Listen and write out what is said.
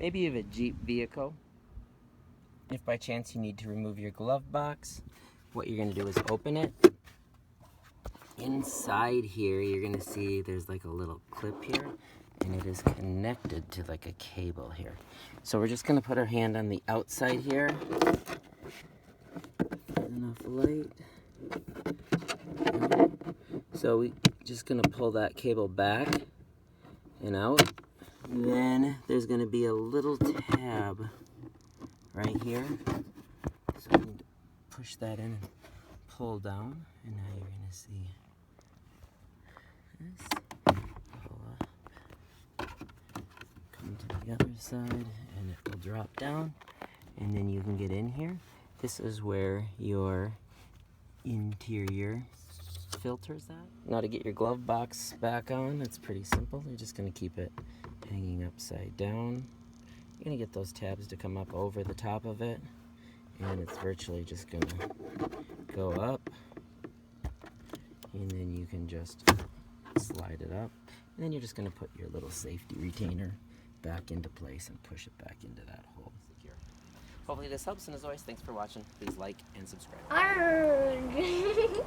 Maybe you have a Jeep vehicle. If by chance you need to remove your glove box, what you're going to do is open it. Inside here, you're going to see there's like a little clip here, and it is connected to like a cable here. So we're just going to put our hand on the outside here. Enough light. So we're just going to pull that cable back and out. Then there's going to be a little tab right here. So we need to push that in and pull down, and now you're going to see this. Pull up, come to the other side, and it will drop down, and then you can get in here. This is where your interior filters at. Now to get your glove box back on, it's pretty simple. You're just going to keep it hanging upside down. You're going to get those tabs to come up over the top of it, and it's virtually just going to go up, and then you can just slide it up, and then you're just going to put your little safety retainer back into place and push it back into that hole. Hopefully this helps, and as always, thanks for watching. Please like and subscribe. Arrgh.